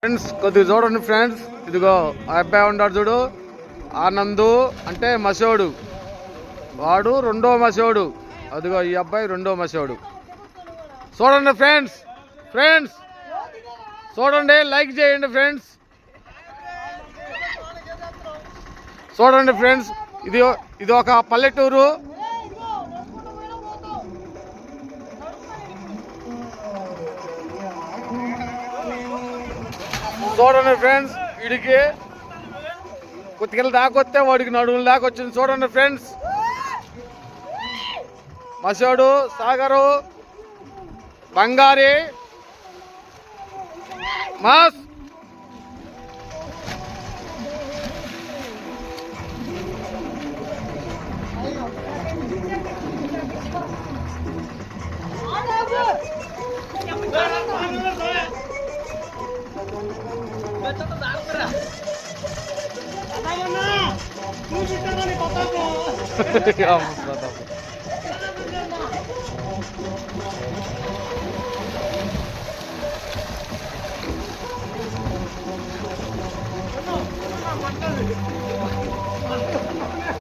Friends కొద్దిగా చూడండి friends, ఇదిగో ఆ అబ్బాయి ఉన్నాడు చూడు, ఆనందు అంటే మసోడు, వాడు రెండో మసోడు. అదిగో ఈ అబ్బాయి రెండో మసోడు. చూడండి ఫ్రెండ్స్, ఫ్రెండ్స్ చూడండి, లైక్ చేయండి ఫ్రెండ్స్. చూడండి ఫ్రెండ్స్, ఇది ఒక పల్లెటూరు. చూడండి ఫ్రెండ్స్, వీడికి కొద్దిగా దాకొస్తే వాడికి నడుములు దాకా వచ్చింది. చూడండి ఫ్రెండ్స్, మసోడు, సాగరు, బంగారి, మాస్.